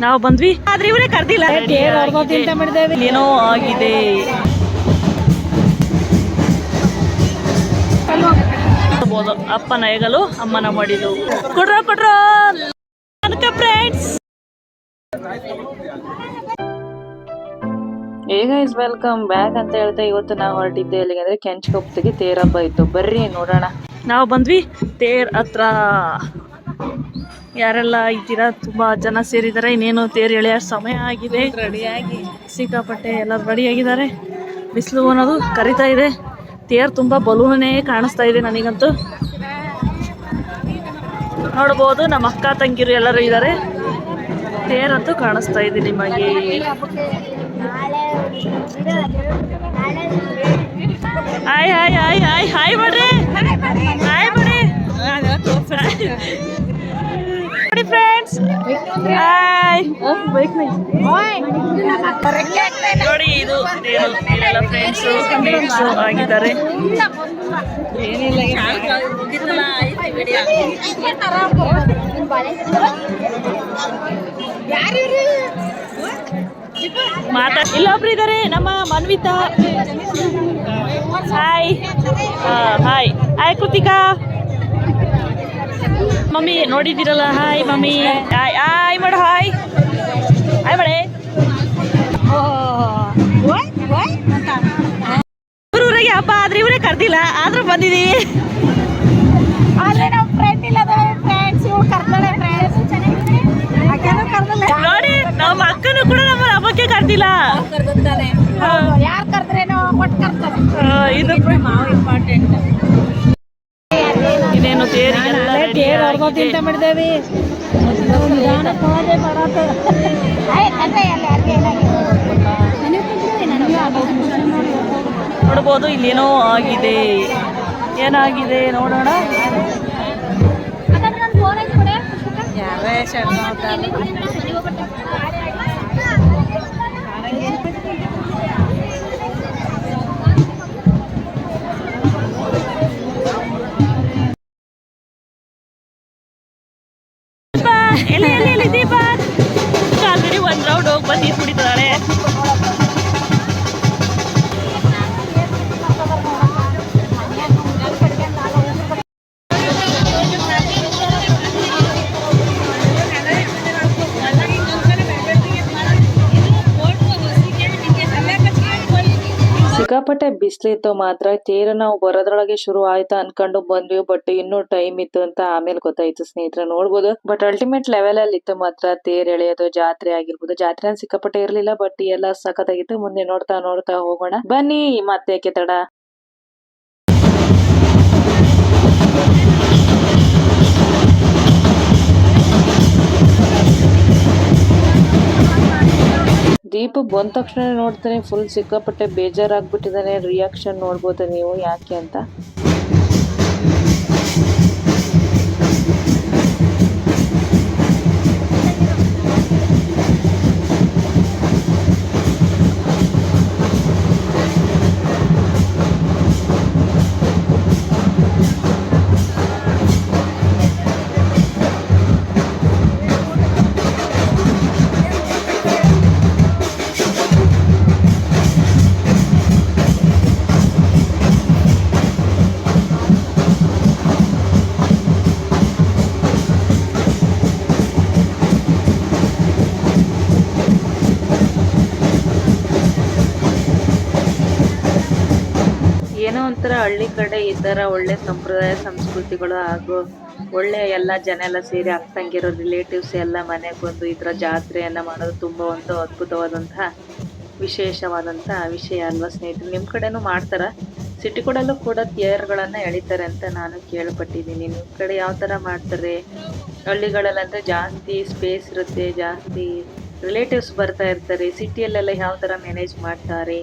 ನಾವು ಬಂದ್ವಿ ಆದ್ರೆ ಇವರೇ ಕರ್ದಿಲ್ಲ. ಏನೋ ಆಗಿದೆ. ಅಪ್ಪನ ಹೆಗಲು ಅಮ್ಮನ ಮಡಿಲು. ಕೊಡ್ರೋ ಫ್ರೆಂಡ್ಸ್. ಗೈಸ್ ವೆಲ್ಕಮ್ ಬ್ಯಾಕ್ ಅಂತ ಹೇಳ್ತಾ ಇವತ್ತು ನಾವು ಹೊರಟಿದ್ದೆ ಎಲ್ಲಿಗೆ ಅಂದ್ರೆ ಕೆಂಚಕೊಪ್ಪದಿಗೆ ತೇರ್ ಹಬ್ಬ ಇತ್ತು. ಬರ್ರಿ ನೋಡೋಣ. ನಾವು ಬಂದ್ವಿ ತೇರ್ ಹತ್ರ. ಯಾರೆಲ್ಲ ಇದ್ದೀರಾ? ತುಂಬಾ ಜನ ಸೇರಿದ್ದಾರೆ. ಇನ್ನೇನು ತೇರು ಎಳೆಯ ಸಮಯ ಆಗಿದೆ. ರೆಡಿಯಾಗಿ ಸಿಕ್ಕಾಪಟ್ಟೆ ಎಲ್ಲ ರೆಡಿಯಾಗಿದ್ದಾರೆ. ಬಿಸಿಲು ಅನ್ನೋದು ಕರಿತಾ ಇದೆ. ತೇರು ತುಂಬಾ ಬಲೂನೇ ಕಾಣಿಸ್ತಾ ಇದೆ ನನಗಂತೂ. ನೋಡ್ಬೋದು ನಮ್ಮ ಅಕ್ಕ ತಂಗಿರು ಎಲ್ಲರೂ ಇದ್ದಾರೆ. ತೇರಂತೂ ಕಾಣಿಸ್ತಾ ಇದೆ ನಿಮಗೆ. Hi hi hi hi hi ಮಾಡ್ರಿ, ಹಾಯ್ ಮಾಡಿ ಫ್ರೆಂಡ್ಸ್. ಹಾಯ್ ನೋಡಿ, ಇದು ಎಲ್ಲ ಫ್ರೆಂಡ್ಸು ಆಗಿದ್ದಾರೆ. ಇಲ್ಲೊಬ್ರು ಇದ್ದಾರೆ ನಮ್ಮ Manvita. Hi hi hi Krithika. Mummy ನೋಡಿದ್ದೀರಲ್ಲ, ಹಾಯ್ ಮಮ್ಮಿ. ಹಾಯ್ ಹಾಯ್ ಮಾಡು, ಹಾಯ್ ಹಾಯ್ ಮಾಡೆ. ಊರಿಗೆ ಹಬ್ಬ ಆದ್ರೆ ಇವರೇ ಕರ್ದಿಲ್ಲ, ಆದ್ರೂ ಬಂದಿದೀವಿ. ನೋಡಿ, ನಮ್ಮ ಅಕ್ಕನು ಕೂಡ ನಮ್ಮ ಹಬ್ಬಕ್ಕೆ ಕರ್ದಿಲ್ಲ. ಇದು ಇನ್ನೇನು ತೇರಿಗೆಲ್ಲ ಮಾಡಿದ್ದೇವೆ. ನೋಡ್ಬೋದು ಇಲ್ಲೇನೋ ಆಗಿದೆ. ಏನಾಗಿದೆ ನೋಡೋಣ. ಎಲ್ಲಿ ದೀಪ ಆಲ್ರೆಡಿ ಒಂದ್ ರೌಂಡ್ ಹೋಗಿ ಬಂದು ಕುಡಿತಾಳೆ. ಸಿಕ್ಕಾಪಟ್ಟೆ ಬಿಸಿಲಿತ್ತು ಮಾತ್ರ. ತೇರು ನಾವು ಬರೋದ್ರೊಳಗೆ ಶುರು ಆಯ್ತಾ ಅನ್ಕೊಂಡು ಬಂದ್ವಿ. ಬಟ್ ಇನ್ನೂ ಟೈಮ್ ಇತ್ತು ಅಂತ ಆಮೇಲೆ ಗೊತ್ತಾಯ್ತು ಸ್ನೇಹಿತರೆ. ನೋಡ್ಬೋದು ಬಟ್ ಅಲ್ಟಿಮೇಟ್ ಲೆವೆಲ್ ಅಲ್ಲಿ ಇತ್ತು ಮಾತ್ರ ತೇರ್ ಎಳೆಯೋದು. ಜಾತ್ರೆ ಆಗಿರ್ಬೋದು, ಜಾತ್ರೆ ಸಿಕ್ಕಾಪಟ್ಟೆ ಇರ್ಲಿಲ್ಲ ಬಟ್ ಎಲ್ಲ ಸಖತ್ತಾಗಿತ್ತು. ಮುಂದೆ ನೋಡ್ತಾ ನೋಡ್ತಾ ಹೋಗೋಣ ಬನ್ನಿ. ಮತ್ತೆ ತಡ. ದೀಪ ಬಂದ ತಕ್ಷಣ ನೋಡ್ತಾನೆ ಫುಲ್ ಸಿಕ್ಕಾಪಟ್ಟೆ ಬೇಜಾರಾಗ್ಬಿಟ್ಟಿದ್ದಾನೆ. ರಿಯಾಕ್ಷನ್ ನೋಡ್ಬೋದು ನೀವು ಯಾಕೆ ಅಂತ. ಏನೋ ಒಂಥರ ಹಳ್ಳಿ ಕಡೆ ಈ ತರ ಒಳ್ಳೆ ಸಂಪ್ರದಾಯ ಸಂಸ್ಕೃತಿಗಳು ಹಾಗೂ ಒಳ್ಳೆ ಎಲ್ಲ ಜನ ಎಲ್ಲ ಸೇರಿ ಅಕ್ಕಂಗಿರೋ ರಿಲೇಟಿವ್ಸ್ ಎಲ್ಲ ಮನೆಗೆ ಬಂದು ಈ ತರ ಜಾತ್ರೆಯನ್ನ ಮಾಡೋದು ತುಂಬಾ ಒಂದು ಅದ್ಭುತವಾದಂತಹ ವಿಶೇಷವಾದಂತಹ ವಿಷಯ ಅಲ್ವಾ ಸ್ನೇಹಿತರೆ. ನಿಮ್ ಕಡೆನೂ ಮಾಡ್ತಾರ? ಸಿಟಿ ಕೂಡಲ್ಲೂ ಕೂಡ ತೇರುಗಳನ್ನ ಎಳಿತಾರೆ ಅಂತ ನಾನು ಕೇಳ್ಪಟ್ಟಿದ್ದೀನಿ. ನಿಮ್ ಕಡೆ ಯಾವ ತರ ಮಾಡ್ತಾರೆ? ಹಳ್ಳಿಗಳಲ್ಲಂದ್ರೆ ಜಾಸ್ತಿ ಸ್ಪೇಸ್ ಇರುತ್ತೆ, ಜಾಸ್ತಿ ರಿಲೇಟಿವ್ಸ್ ಬರ್ತಾ ಇರ್ತಾರೆ. ಸಿಟಿಯಲ್ಲೆಲ್ಲ ಯಾವ ಥರ ಮ್ಯಾನೇಜ್ ಮಾಡ್ತಾರೆ?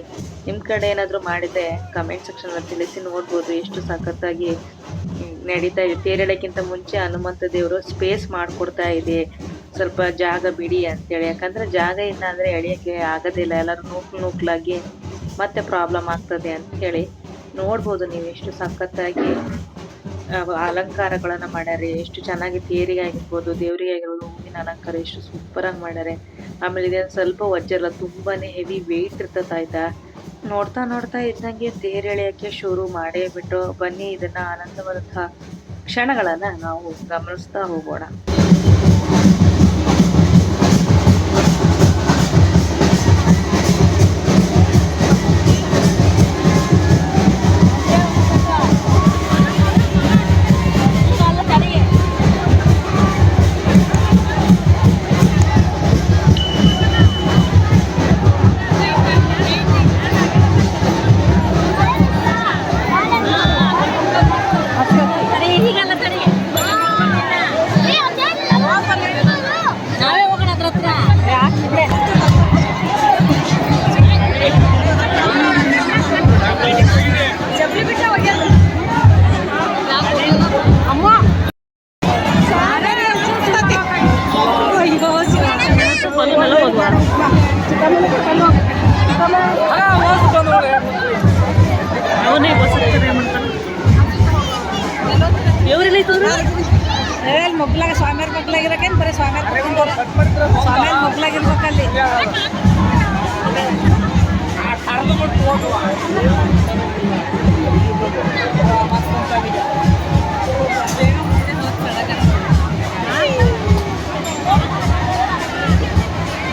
ನಿಮ್ಮ ಕಡೆ ಏನಾದರೂ ಮಾಡಿದರೆ ಕಮೆಂಟ್ ಸೆಕ್ಷನಲ್ಲಿ ತಿಳಿಸಿ. ನೋಡ್ಬೋದು ಎಷ್ಟು ಸಖತ್ತಾಗಿ ನಡೀತಾ ಇದೆ. ತೇರೆಳಕ್ಕಿಂತ ಮುಂಚೆ ಹನುಮಂತ ದೇವರು ಸ್ಪೇಸ್ ಮಾಡಿಕೊಡ್ತಾ ಇದೆ, ಸ್ವಲ್ಪ ಜಾಗ ಬಿಡಿ ಅಂತೇಳಿ. ಯಾಕಂದರೆ ಜಾಗ ಇಲ್ಲ ಅಂದರೆ ಎಳೆಯೋಕ್ಕೆ ಆಗೋದಿಲ್ಲ, ಎಲ್ಲರೂ ನೂಕ್ಲಾಗಿ ಮತ್ತೆ ಪ್ರಾಬ್ಲಮ್ ಆಗ್ತದೆ ಅಂತ ಹೇಳಿ. ನೋಡ್ಬೋದು ನೀವು ಎಷ್ಟು ಸಖತ್ತಾಗಿ ಅಲಂಕಾರಗಳನ್ನ ಮಾಡ್ಯಾರೆ. ಎಷ್ಟು ಚೆನ್ನಾಗಿ ತೇರಿಗೆ ಆಗಿರ್ಬೋದು, ದೇವರಿಗೆ ಆಗಿರ್ಬೋದು, ಹೂವಿನ ಅಲಂಕಾರ ಎಷ್ಟು ಸೂಪರ್ ಆಗಿ ಮಾಡ್ಯಾರೆ. ಆಮೇಲೆ ಇದೇನು ಸ್ವಲ್ಪ ವಜ್ಜಲ್ಲ, ತುಂಬಾನೇ ಹೆವಿ ವೆಯ್ಟ್ ಇರ್ತದೆ ಆಯ್ತಾ. ನೋಡ್ತಾ ನೋಡ್ತಾ ಇದ್ದಂಗೆ ತೇರ್ ಎಳೆಯಕ್ಕೆ ಶುರು ಮಾಡೇ ಬಿಟ್ಟು, ಬನ್ನಿ ಇದನ್ನ ಆನಂದವಾದಂತಹ ಕ್ಷಣಗಳನ್ನ ನಾವು ಗಮನಿಸ್ತಾ ಹೋಗೋಣ. ಮೊಗ್ಲಾಗ ಸ್ವಾಮಿಯವ್ರ ಮೊಗ್ಲಾಗಿರಕೇನು ಬರೀ ಸ್ವಾಮಿಯವ್ರ ಮೊಗ್ಲಾಗಿರ್ಬೇಕಲ್ಲಿ.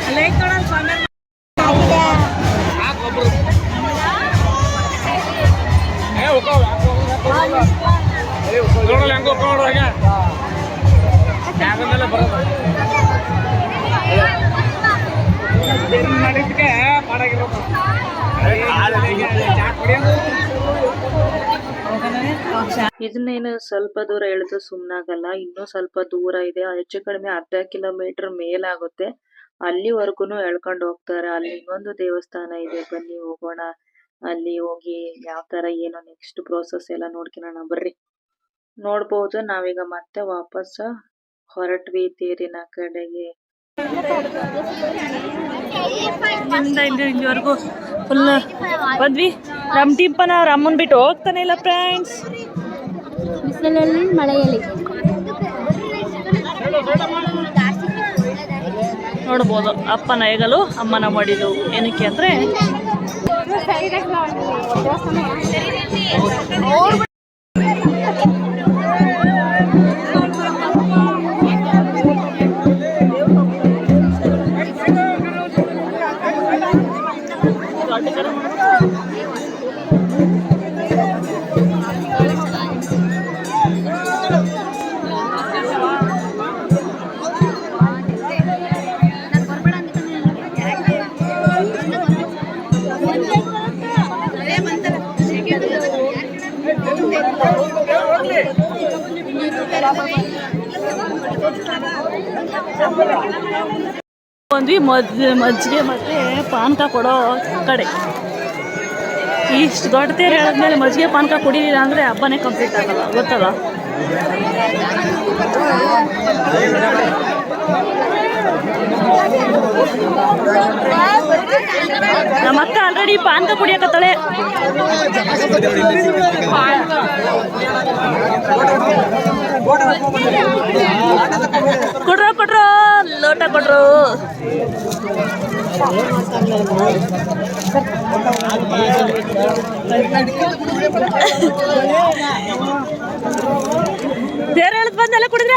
ಅಲ್ಲೇ ನೋಡಲ್ಲ ಸ್ವಾಮಿಯವ್ರ ಇದನ್ನೇನು ಸ್ವಲ್ಪ ದೂರ ಎಳೆದು ಸುಮ್ನಾಗಲ್ಲ, ಇನ್ನೂ ಸ್ವಲ್ಪ ದೂರ ಇದೆ. ಹೆಚ್ಚು ಕಡಿಮೆ ಅರ್ಧ ಕಿಲೋಮೀಟರ್ ಮೇಲಾಗುತ್ತೆ. ಅಲ್ಲಿವರೆಗೂ ಎಳ್ಕೊಂಡು ಹೋಗ್ತಾರೆ. ಅಲ್ಲಿ ಇನ್ನೊಂದು ದೇವಸ್ಥಾನ ಇದೆ, ಬನ್ನಿ ಹೋಗೋಣ. ಅಲ್ಲಿ ಹೋಗಿ ಯಾವ ತರ ಏನೋ ನೆಕ್ಸ್ಟ್ ಪ್ರೋಸೆಸ್ ಎಲ್ಲ ನೋಡ್ಕೊಳ್ಳೋಣ ಬರ್ರಿ. ನೋಡ್ಬೋದು, ನಾವೀಗ ಮತ್ತೆ ವಾಪಸ್ ಹೊರಟ್ವಿ ತೇರಿನ ಕಡೆಗೆ. ಇಲ್ಲಿವರೆಗೂ ಫುಲ್ ಬಂದ್ವಿ. ನಮ್ಮ ಟಿಪ್ಪನ ಅಮ್ಮನ್ ಬಿಟ್ಟು ಹೋಗ್ತಾನೆ ಇಲ್ಲ ಫ್ರೆಂಡ್ಸ್. ಬಿಸಿಲಲ್ಲಿ ಮಳೆಯಲ್ಲಿ ನೋಡ್ಬೋದು ಅಪ್ಪನ ಹೆಗಲು ಅಮ್ಮನ ಮಡಿಲು. ಏನಕ್ಕೆ ಅಂದ್ರೆ ಬಂದ್ವಿ ಮಜ್ಜಿಗೆ ಮತ್ತೆ ಪಾನಕ ಕೊಡೋ ಕಡೆ. ಇಷ್ಟು ದೊಡ್ಡ ತೇರು ಹೇಳಿದ್ಮೇಲೆ ಮಜ್ಜಿಗೆ ಪಾನಕ ಕುಡಿಲಿಲ್ಲ ಅಂದರೆ ಹಬ್ಬನೇ ಕಂಪ್ಲೀಟ್ ಆಗಲ್ಲ, ಗೊತ್ತಲ್ಲ. ನಮ್ಮ ಅಕ್ಕ ಆಲ್ರೆಡಿ ಪಾನಕ ಕುಡಿಯಕತ್ತಾಳೆ. ಕೊಡ್ರೋ ಲೋಟ ಕೊಡ್ರು. ಬೇರೆ ಹೇಳದ್ ಬಂದೆಲ್ಲ ಕುಡಿದ್ರ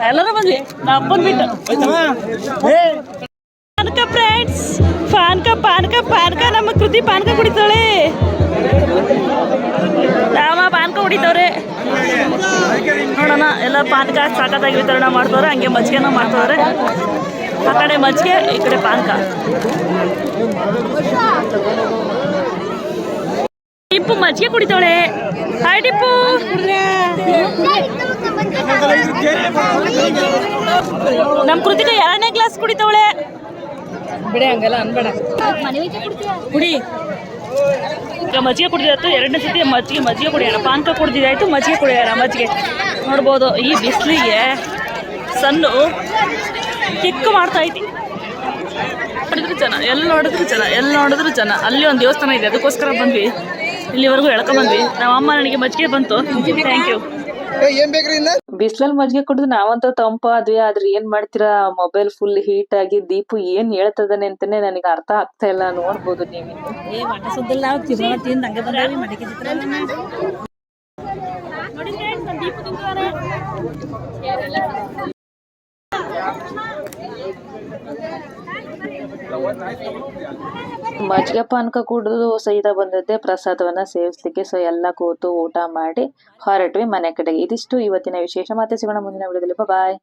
ಎಲ್ಲರೂ ಬಂದ್ವಿ. ನಾ ಅಪ್ಪನ್ ಬಿಟ್ಟು ಪಾನಕ ಫ್ರೆಂಡ್ಸ್, ಪಾನಕ ನಮ್ಮ ಕೃತಿ ಪಾನಕ ಕುಡಿತಾಳೆ. ರಾಮ ಪಾನಕ ಕುಡಿತವ್ರೆ. ನೋಡೋಣ, ಎಲ್ಲ ಪಾನಕ ಸಾಕತ್ತಾಗಿ ವಿತರಣೆ ಮಾಡ್ತವ್ರೆ. ಹಂಗೆ ಮಜ್ಜಿಗೆನ ಮಾಡ್ತವ್ರೆ. ಆ ಕಡೆ ಮಜ್ಜಿಗೆ, ಈ ಕಡೆ ಪಾನಕ. ಟಿಪ್ಪು ಮಜ್ಜಿಗೆ ಕುಡಿತಾಳೆ. ಹಾಯ್ ಟಿಪ್ಪು. ನಮ್ಮ ಕೃತಿಕ 2ನೇ ಗ್ಲಾಸ್ ಕುಡಿತಾವಳೆ. ಬಿಡಿ ಹಂಗಲ್ಲ ಅನ್ಬೇಡ, ಕುಡಿ. ಈಗ ಮಜ್ಜಿಗೆ ಕುಡಿದಾಯ್ತು, 2ನೇ ಸತಿ ಮಜ್ಜಿಗೆ ಕುಡಿಯೋಣ. ಪಾನಕ ಕುಡಿದಿದ್ದಾಯ್ತು, ಮಜ್ಜಿಗೆ ಕುಡಿಯೋಣ. ಮಜ್ಜಿಗೆ ನೋಡ್ಬೋದು, ಈ ಬಿಸಿಲಿಗೆ ಸನ್ನು ಕಿಕ್ಕು ಮಾಡ್ತಾ ಐತಿ. ಎಲ್ಲಿ ನೋಡಿದ್ರು ಜನ ಅಲ್ಲಿ ಒಂದು ದೇವಸ್ಥಾನ ಇದೆ, ಅದಕ್ಕೋಸ್ಕರ ಬಂದ್ವಿ, ಇಲ್ಲಿವರೆಗೂ ಎಳ್ಕೊಂಬಂದ್ವಿ. ನಮ್ಮ ಅಮ್ಮ ನನಗೆ ಮಜ್ಜಿಗೆ ಬಂತು, ಥ್ಯಾಂಕ್ ಯು. ಬಿಸಿಲಲ್ಲಿ ಮಜ್ಜಿಗೆ ಕುಡಿದು ನಾವಂತೂ ತಂಪಾದ್ವಿ. ಆದ್ರೆ ಏನ್ ಮಾಡ್ತೀರಾ, ಮೊಬೈಲ್ ಫುಲ್ ಹೀಟ್ ಆಗಿ ದೀಪು ಏನ್ ಹೇಳ್ತದಾನೆ ಅಂತಾನೆ ನನಗೆ ಅರ್ಥ ಆಗ್ತಾ ಇಲ್ಲ. ನೋಡ್ಬೋದು ನೀವು. ಮಜ್ಜಿಗೆ ಪಾನಕ ಕುಡಿದು ಸಹಿತ ಬಂದದ್ದೆ ಪ್ರಸಾದವನ್ನ ಸೇವಿಸ್ಲಿಕ್ಕೆ. ಸೊ ಎಲ್ಲ ಕೂತು ಊಟ ಮಾಡಿ ಹೊರಟ್ವಿ ಮನೆ ಕಡೆಗೆ. ಇದಿಷ್ಟು ಇವತ್ತಿನ ವಿಶೇಷ. ಮತ್ತೆ ಸಿಗೋಣ ಮುಂದಿನ ವಿಡಿಯೋದಲ್ಲಿ. ಬಾಯ್.